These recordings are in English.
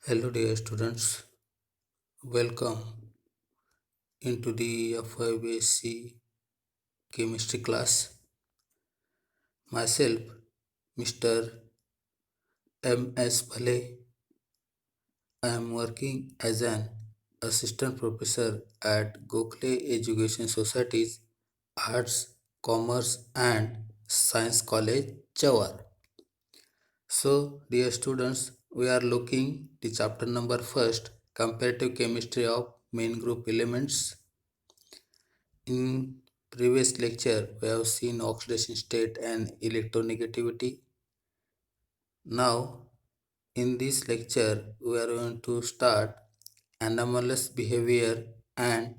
Hello, dear students. Welcome into the FIBSC chemistry class. Myself, Mr. M.S. Bhale. I am working as an assistant professor at Gokhale Education Society's Arts, Commerce and Science College, Jawar. So, dear students, we are looking the chapter number first, comparative chemistry of main group elements. In previous lecture, we have seen oxidation state and electronegativity. Now, in this lecture, we are going to start anomalous behavior and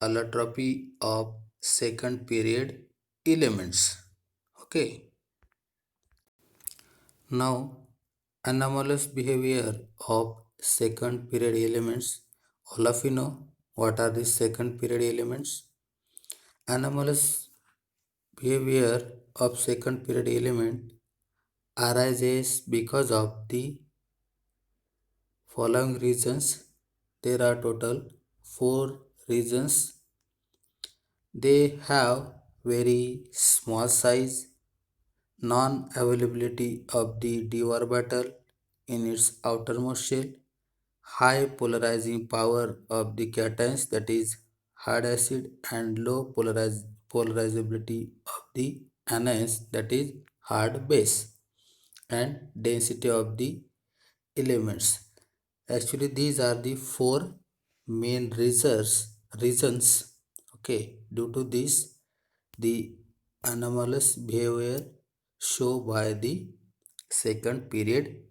allotropy of second period elements. Okay. Now, anomalous behavior of second period elements. All of you know what are these second period elements? Anomalous behavior of second period element arises because of the following reasons. There are total four reasons. They have very small size, non-availability of the d orbital in its outermost shell, high polarizing power of the cations, that is hard acid, and low polarizability of the anions, that is hard base, and density of the elements. Actually, these are the four main reasons. Okay, due to this, the anomalous behavior show by the second period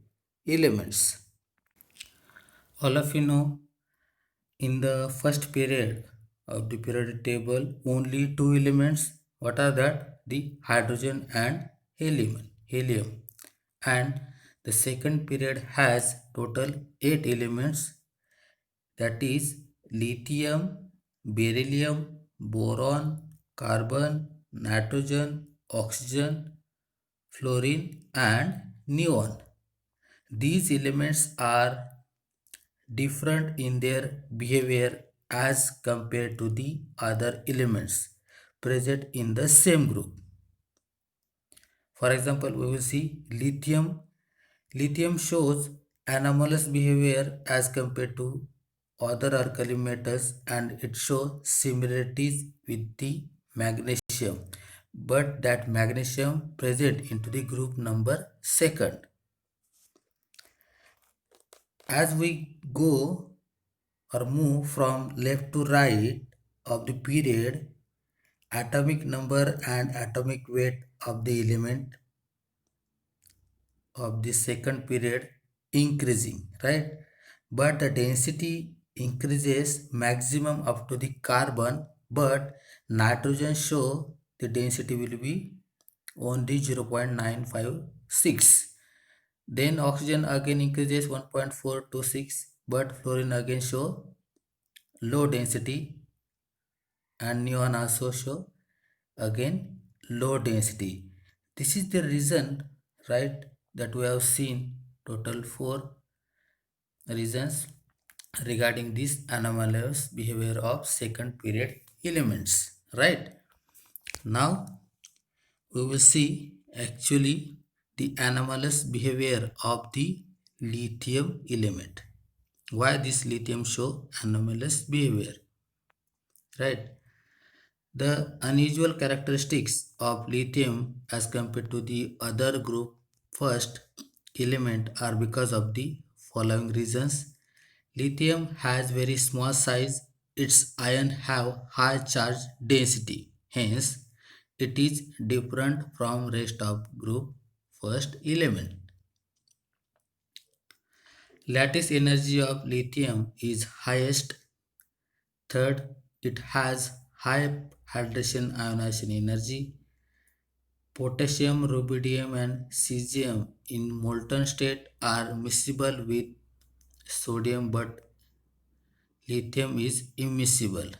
elements. All of you know, in the first period of the periodic table, only two elements. What are that? The hydrogen and helium. And the second period has total 8 elements, that is lithium, beryllium, boron, carbon, nitrogen, oxygen, fluorine and neon. These elements are different in their behavior as compared to the other elements present in the same group. For example, we will see lithium. Lithium shows anomalous behavior as compared to other alkali metals, and it shows similarities with the magnesium, but that magnesium present into the group number second. As we go or move from left to right of the period, atomic number and atomic weight of the element of the second period increasing, right? But the density increases maximum up to the carbon, but nitrogen show the density will be only 0.956. Then oxygen again increases 1.426, but fluorine again show low density, and neon also show again low density. This is the reason, right, that we have seen total four reasons regarding this anomalous behavior of second period elements, right? Now we will see actually the anomalous behavior of the lithium element. Why this lithium show anomalous behavior, right? The unusual characteristics of lithium as compared to the other group first element are because of the following reasons. Lithium has very small size, its ion have high charge density, hence it is different from rest of group first element. Lattice energy of lithium is highest. Third, it has high hydration ionization energy. Potassium, rubidium and cesium in molten state are miscible with sodium, but lithium is immiscible.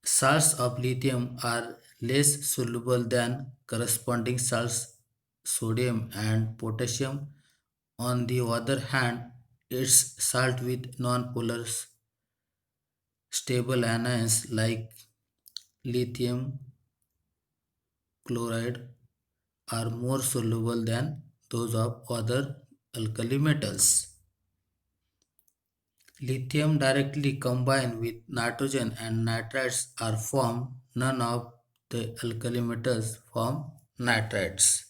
Salts of lithium are less soluble than corresponding salts sodium and potassium. On the other hand, its salt with non-polar stable anions like lithium chloride are more soluble than those of other alkali metals. Lithium directly combined with nitrogen and nitrites are formed. None of the alkali metals form nitrites.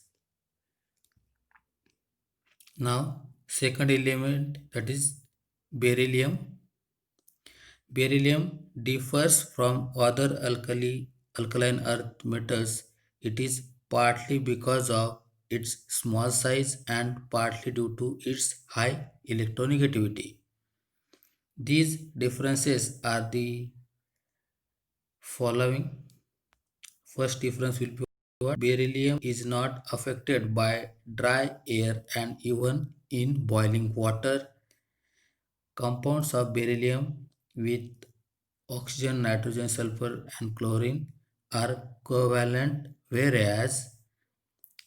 Now, second element, that is beryllium. Beryllium differs from other alkaline earth metals. It is partly because of its small size and partly due to its high electronegativity. These differences are the following. First difference will be what? Beryllium is not affected by dry air and even in boiling water. Compounds of beryllium with oxygen, nitrogen, sulfur, and chlorine are covalent, whereas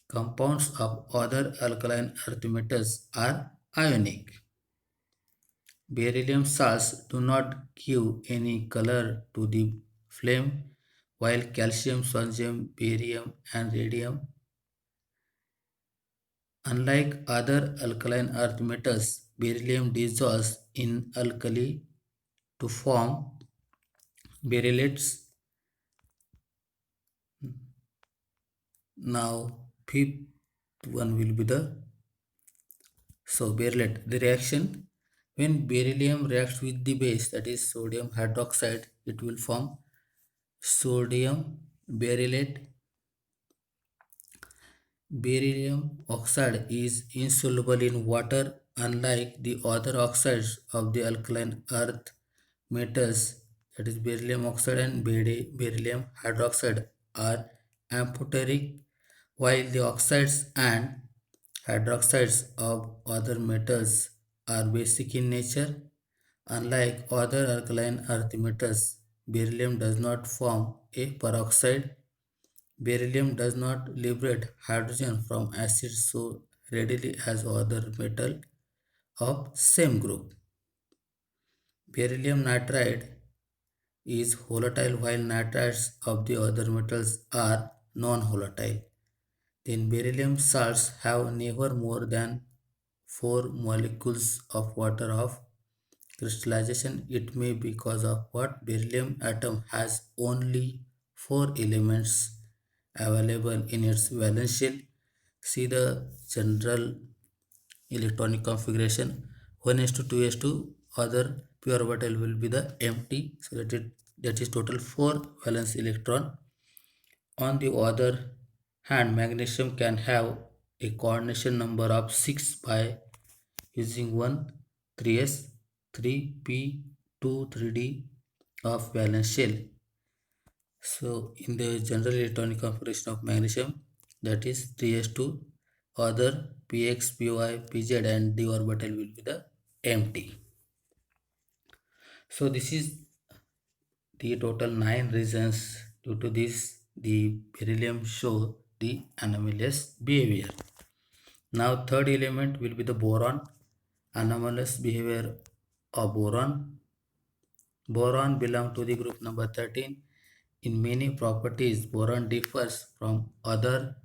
compounds of other alkaline earth metals are ionic. Beryllium salts do not give any color to the flame, while calcium, sodium, barium, and radium, unlike other alkaline earth metals, beryllium dissolves in alkali to form berylates. Now, fifth one will be the berylate. The reaction, when beryllium reacts with the base, that is sodium hydroxide, it will form sodium berylate. Beryllium oxide is insoluble in water, unlike the other oxides of the alkaline earth metals, that is beryllium oxide and beryllium hydroxide, are amphoteric, while the oxides and hydroxides of other metals are basic in nature. Unlike other alkaline earth metals, beryllium does not form a peroxide. Beryllium does not liberate hydrogen from acid so readily as other metal of same group. Beryllium nitride is volatile while nitrides of the other metals are non-volatile. Then beryllium salts have never more than 4 molecules of water of crystallization. It may be because of what beryllium atom has only 4 elements available in its valence shell. See the general electronic configuration, 1s to 2s to other pure orbital will be the empty, so that is total 4 valence electron. On the other hand, magnesium can have a coordination number of 6 by using 1 3s 3p 2 3d of valence shell. So in the general electronic configuration of magnesium, that is 3s2, other px, py, pz and d orbital will be the empty. So this is the total 9 reasons. Due to this, the beryllium show the anomalous behavior. Now third element will be the boron. Anomalous behavior of boron. Boron belong to the group number 13. In many properties, boron differs from other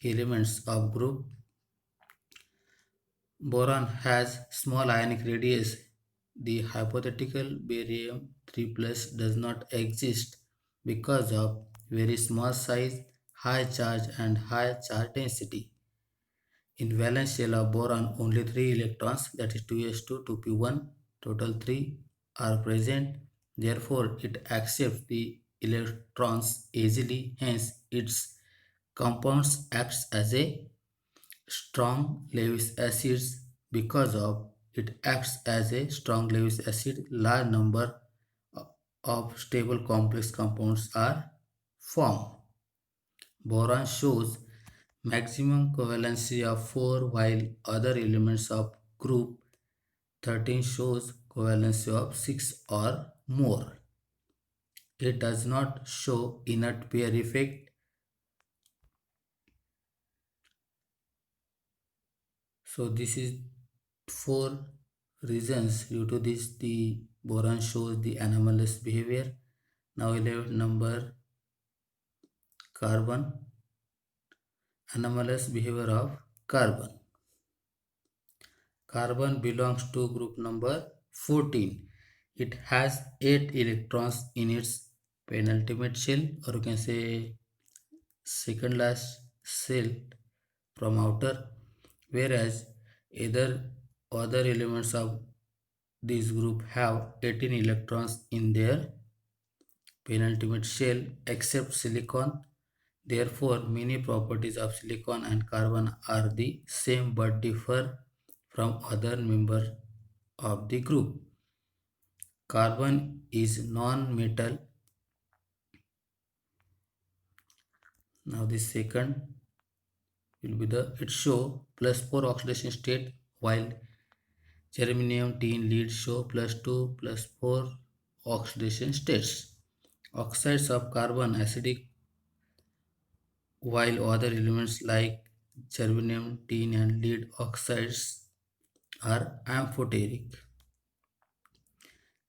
elements of group. Boron has small ionic radius. The hypothetical barium 3 plus does not exist because of very small size, high charge and high charge density. In valence shell of boron, only 3 electrons, that is 2s2, 2p1, total 3 are present. Therefore, it accepts the electrons easily. Hence, its compounds acts as a strong Lewis acids. Because of it acts as a strong Lewis acid, large number of stable complex compounds are formed. Boron shows maximum covalency of 4 while other elements of group 13 shows covalency of 6 or more. It does not show inert pair effect. So this is four reasons. Due to this, the boron shows the anomalous behavior. Now we'll have number carbon, anomalous behavior of carbon. Carbon belongs to group number 14. It has 8 electrons in its penultimate shell, or you can say second last shell from outer, whereas other elements of this group have 18 electrons in their penultimate shell except silicon. Therefore, many properties of silicon and carbon are the same but differ from other members of the group. Carbon is non-metal. Now the second will be the it show plus 4 oxidation state, while germanium tin lead show plus 2 plus 4 oxidation states. Oxides of carbon acidic, while other elements like germanium, tin and lead oxides are amphoteric.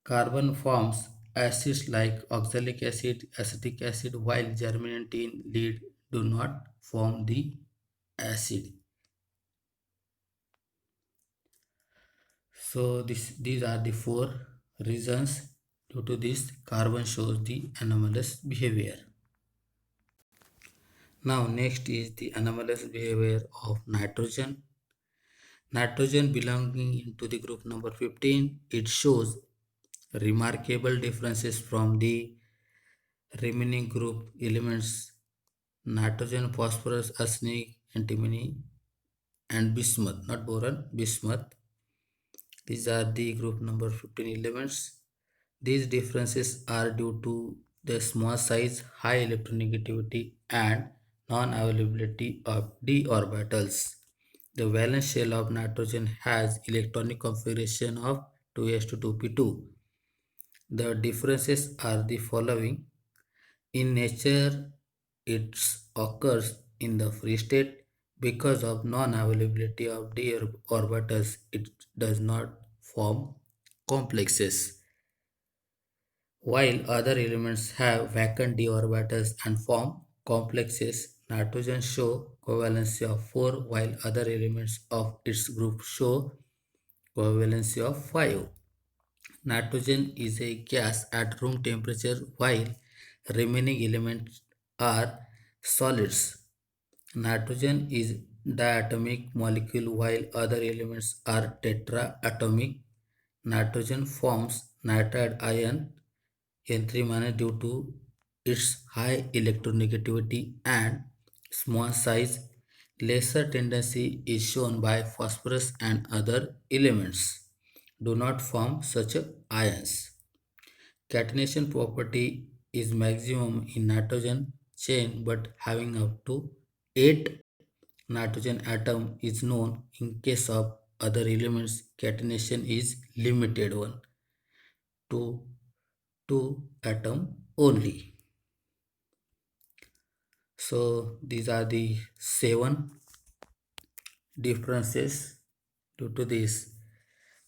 Carbon forms acids like oxalic acid, acetic acid, while germanium, tin, lead do not form the acid. So these are the four reasons. Due to this, carbon shows the anomalous behavior. Now next is the anomalous behavior of nitrogen. Nitrogen belonging into the group number 15, it shows remarkable differences from the remaining group elements nitrogen, phosphorus, arsenic, antimony and bismuth, not boron, bismuth. These are the group number 15 elements. These differences are due to the small size, high electronegativity and non-availability of d orbitals. The valence shell of nitrogen has electronic configuration of 2s to 2p2. The differences are the following. In nature, it occurs in the free state. Because of non-availability of d orbitals, it does not form complexes. While other elements have vacant d orbitals and form complexes, nitrogen show covalency of 4 while other elements of its group show covalency of 5. Nitrogen is a gas at room temperature while remaining elements are solids. Nitrogen is diatomic molecule while other elements are tetraatomic. Nitrogen forms nitride ion N3- due to its high electronegativity and small size. Lesser tendency is shown by phosphorus and other elements do not form such ions. Catenation property is maximum in nitrogen chain but having up to 8 nitrogen atom is known. In case of other elements, catenation is limited one to 2 atom only. So these are the 7 differences. Due to this,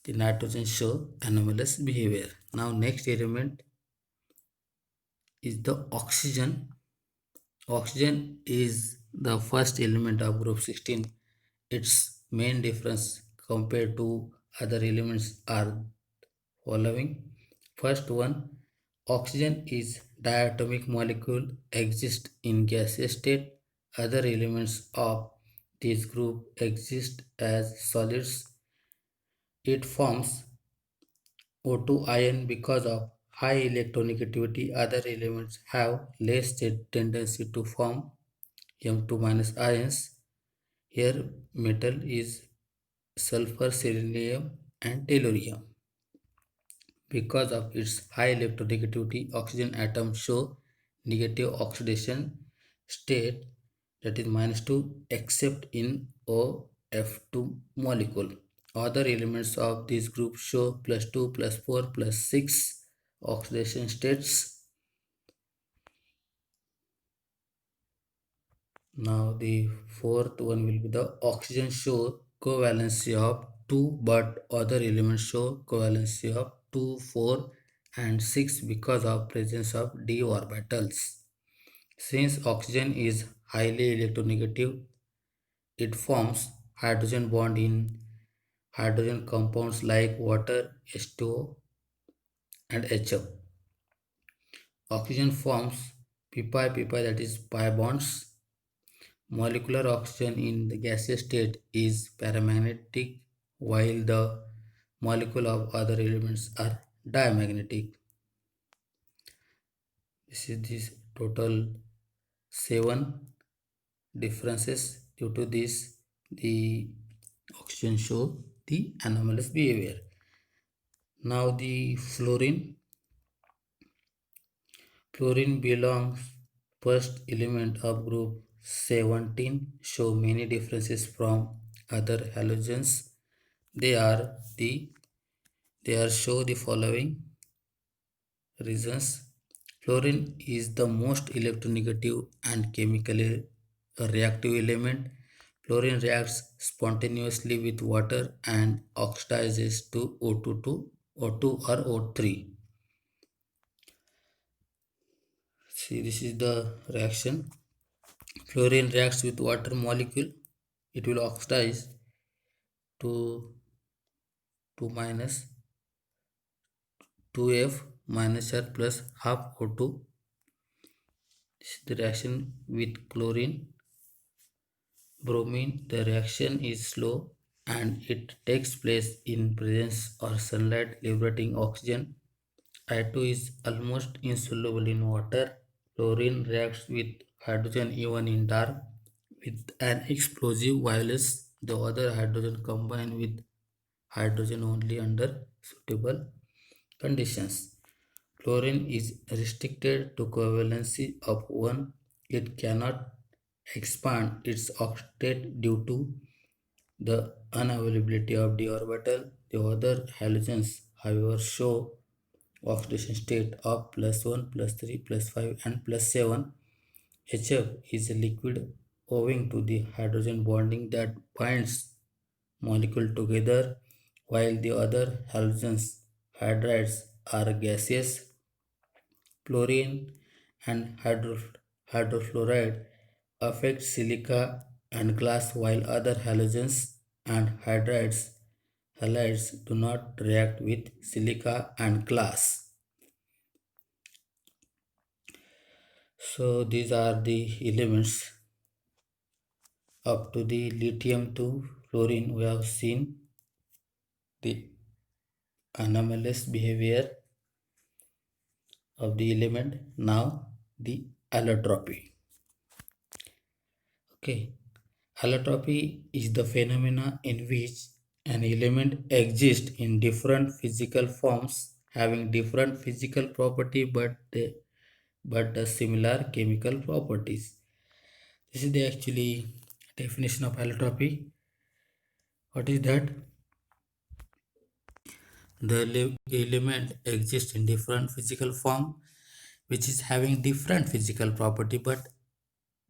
the nitrogen show anomalous behavior. Now next element is the oxygen. Oxygen is the first element of group 16. Its main difference compared to other elements are following. First one, oxygen is diatomic molecule exist in gaseous state. Other elements of this group exist as solids. It forms O2 ion because of high electronegativity. Other elements have less tendency to form M2 minus ions. Here metal is sulfur, selenium and tellurium. Because of its high electronegativity, oxygen atoms show negative oxidation state, that is -2, except in OF2 molecule. Other elements of this group show +2, +4, +6 oxidation states. Now the fourth one will be the oxygen show covalency of 2, but other elements show covalency of 2, 4 and 6 because of presence of d orbitals. Since oxygen is highly electronegative, it forms hydrogen bond in hydrogen compounds like water, H2O and HF. Oxygen forms pp that is pi bonds. Molecular oxygen in the gaseous state is paramagnetic while the molecule of other elements are diamagnetic. This is this total 7 differences. Due to this, the oxygen show the anomalous behavior. Now the fluorine. Fluorine belongs first element of group 17, show many differences from other halogens. They are the they are show the following reasons. Fluorine is the most electronegative and chemically reactive element. Fluorine reacts spontaneously with water and oxidizes to O2 to O2 or O3. See, this is the reaction. Fluorine reacts with water molecule. It will oxidize to 2 minus 2F minus R plus half O2. This is the reaction with chlorine. Bromine, the reaction is slow and it takes place in presence or sunlight liberating oxygen. I2 is almost insoluble in water. Chlorine reacts with hydrogen even in dark with an explosive violence. The other hydrogen combine with hydrogen only under suitable conditions. Chlorine is restricted to covalency of 1. It cannot expand its octet due to the unavailability of d orbital. The other halogens, however, show oxidation state of +1, +3, +5 and +7. HF is a liquid owing to the hydrogen bonding that binds molecule together, while the other halogens, hydrides, are gaseous. Fluorine and hydrofluoride affect silica and glass, while other halogens and halides do not react with silica and glass. So these are the elements. Up to the lithium to fluorine, we have seen the anomalous behavior of the element. Now the allotropy. Okay, allotropy is the phenomena in which an element exists in different physical forms having different physical property but the similar chemical properties. This is the actually definition of allotropy. What is that? The element exists in different physical form which is having different physical property but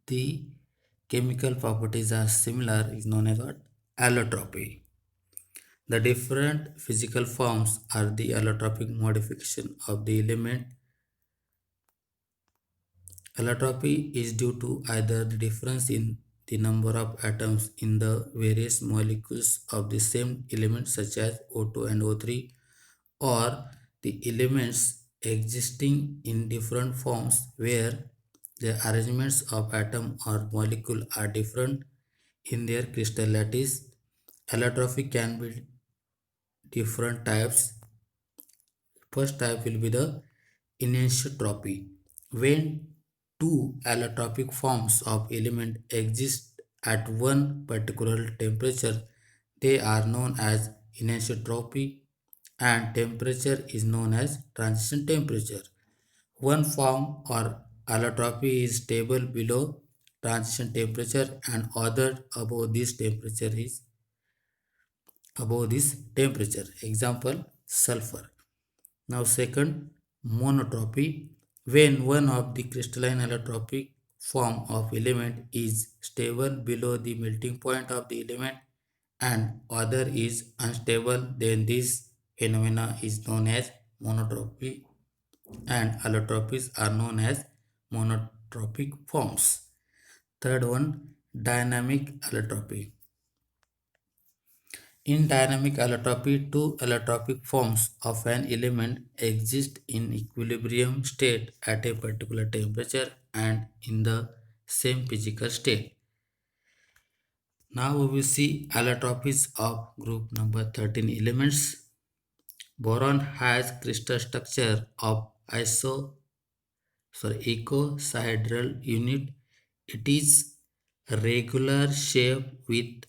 the chemical properties are similar is known as what? Allotropy. The different physical forms are the allotropic modification of the element. Allotropy is due to either the difference in the number of atoms in the various molecules of the same element such as O2 and O3, or the elements existing in different forms where the arrangements of atom or molecule are different in their crystal lattice. Allotropy can be different types. First type will be the inensotropy. When two allotropic forms of element exist at one particular temperature, they are known as inensotropy and temperature is known as transition temperature. One form or allotropy is stable below transition temperature and other above this temperature. Example, sulfur. Now second, monotropy. When one of the crystalline allotropic form of element is stable below the melting point of the element and other is unstable, then this phenomena is known as monotropy and allotropies are known as monotropic forms. Third one, dynamic allotropy. In dynamic allotropy, two allotropic forms of an element exist in equilibrium state at a particular temperature and in the same physical state. Now we will see allotropies of group number 13 elements. Boron has crystal structure of icosahedral unit. It is regular shape with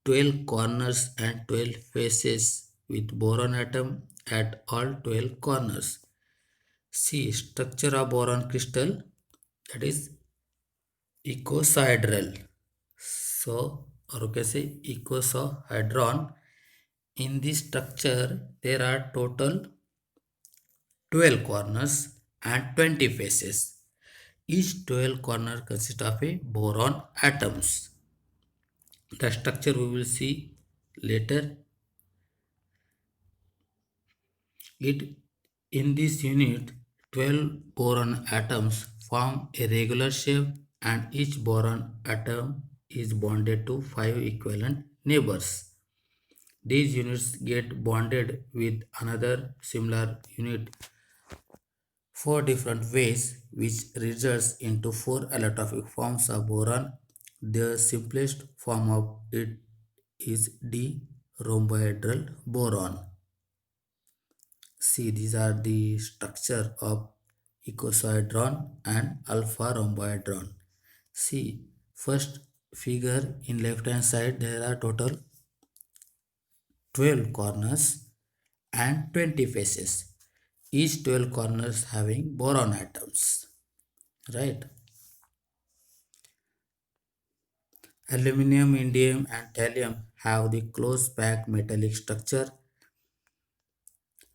12 corners and 12 faces with boron atom at all 12 corners. See structure of boron crystal, that is icosahedral. So or you can say icosahedron. In this structure there are total 12 corners and 20 faces. Each 12 corner consists of a boron atoms. The structure we will see later. It in this unit 12 boron atoms form a regular shape and each boron atom is bonded to 5 equivalent neighbors. These units get bonded with another similar unit four different ways, which results into four allotropic forms of boron. The simplest form of it is d-rhombohedral boron. See, these are the structure of icosahedron and alpha rhombohedron. See, first figure in left hand side there are total 12 corners and 20 faces. Each 12 corners having boron atoms, right? Aluminium, indium and thallium have the close packed metallic structure.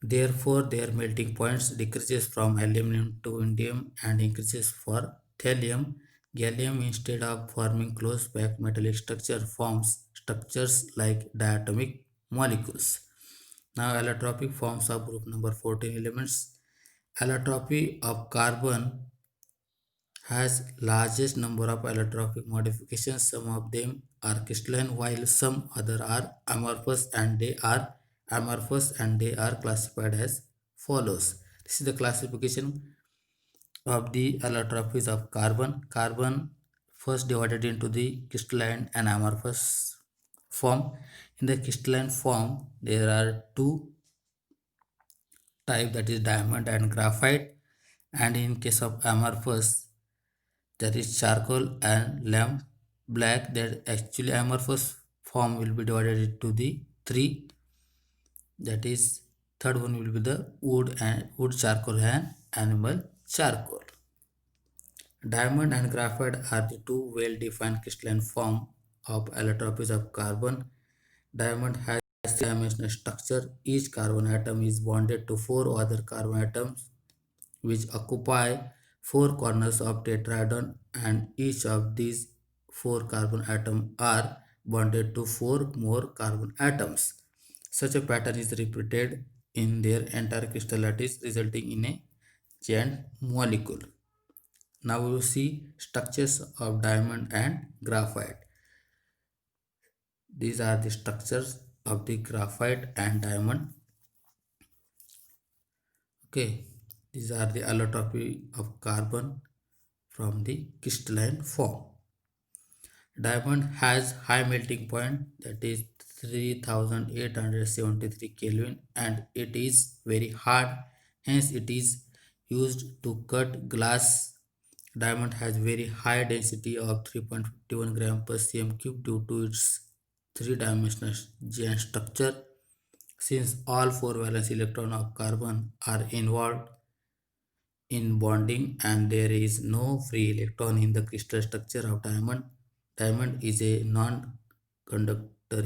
Therefore, their melting points decreases from aluminum to indium and increases for thallium. Gallium, instead of forming close packed metallic structure, forms structures like diatomic molecules. Now, allotropic forms of group number 14 elements. Allotropy of carbon has largest number of allotropic modifications. Some of them are crystalline while some other are amorphous and they are classified as follows. This is the classification of the allotropies of carbon. Carbon first divided into the crystalline and amorphous form. In the crystalline form, there are two types, that is diamond and graphite, and in case of amorphous, that is charcoal and lamp black. That actually amorphous form will be divided into the three, that is third one will be the wood charcoal and animal charcoal. Diamond and graphite are the two well defined crystalline form of allotropies of carbon. Diamond has three-dimensional structure. Each carbon atom is bonded to four other carbon atoms which occupy four corners of tetrahedron, and each of these four carbon atoms are bonded to four more carbon atoms. Such a pattern is repeated in their entire crystal lattice, resulting in a giant molecule. Now we will see structures of diamond and graphite. These are the structures of the graphite and diamond. Okay, these are the allotropy of carbon from the crystalline form. Diamond has high melting point, that is 3873 Kelvin, and it is very hard, hence it is used to cut glass. Diamond has very high density of 3.51 gram per cm cube due to its three-dimensional giant structure. Since all four valence electrons of carbon are involved in bonding and there is no free electron in the crystal structure of diamond, diamond is a non-conductor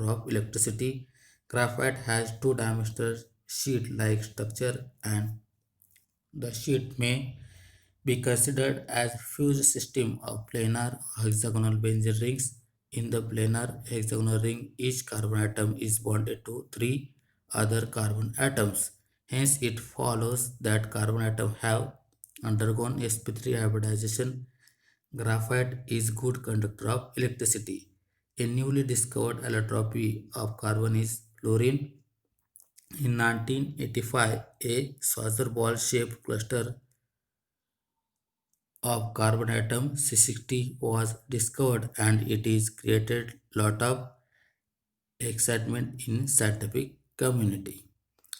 of electricity. Graphite has two-dimensional sheet-like structure and the sheet may be considered as fused system of planar or hexagonal benzene rings. In the planar hexagonal ring, each carbon atom is bonded to three other carbon atoms. Hence, it follows that carbon atoms have undergone sp3 hybridization. Graphite is good conductor of electricity. A newly discovered allotropy of carbon is fluorine. In 1985, a saucer ball-shaped cluster of carbon atom C60 was discovered, and it is created lot of excitement in scientific community.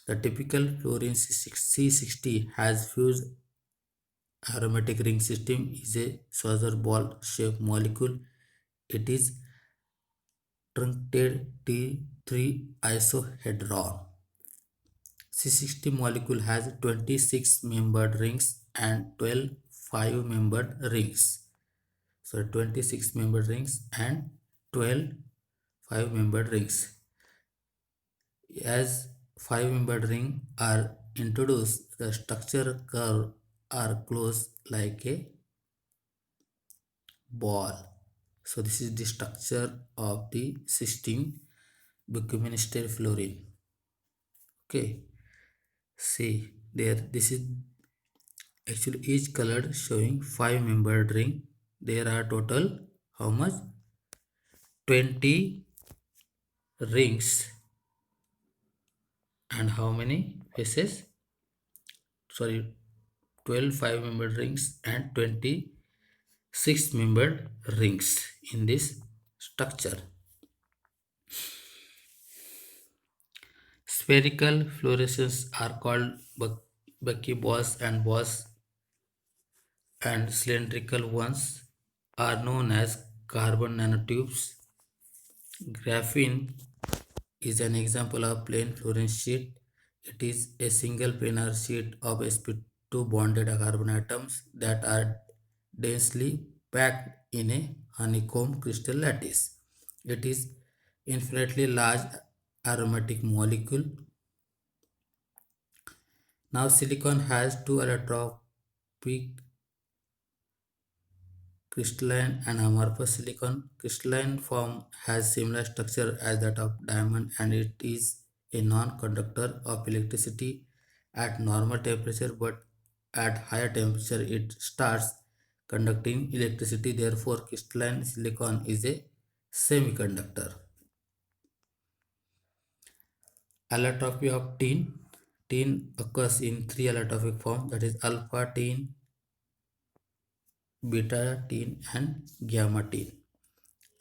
The typical fluorine C60 has fused aromatic ring system is a saucer ball shaped molecule. It is truncated T3 isohedron. C60 molecule has 26 membered rings and 12 5-membered rings. So 26 membered rings and 12 5-membered rings. As 5-membered rings are introduced, the structure curve are closed like a ball. So this is the structure of the 16 buccal fluorine. Okay, see there. This is actually each colored showing 5-membered ring. There are total how much? 20 rings and how many faces? Sorry, 12 5-membered rings and 26-membered rings in this structure. Spherical fluorescents are called buckyballs, and cylindrical ones are known as carbon nanotubes. Graphene is an example of plain fluorine sheet. It is a single planar sheet of sp2 bonded carbon atoms that are densely packed in a honeycomb crystal lattice. It is infinitely large aromatic molecule. Now silicon has two allotropic crystalline and amorphous silicon. Crystalline form has similar structure as that of diamond, and it is a non-conductor of electricity at normal temperature, but at higher temperature it starts conducting electricity. Therefore, crystalline silicon is a semiconductor. Allotropy of tin. Tin occurs in three allotropic forms, that is alpha tin, beta tin and gamma tin.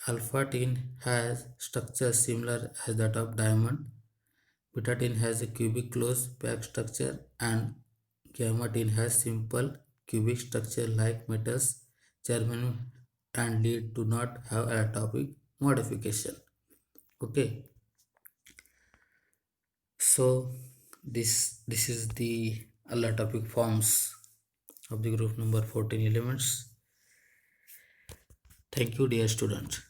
Alpha tin has structure similar as that of diamond. Beta tin has a cubic closed packed structure, and gamma tin has simple cubic structure like metals. Germanium and lead do not have allotropic modification. Okay, so this is the allotropic forms of the group number 14 elements. Thank you, dear students.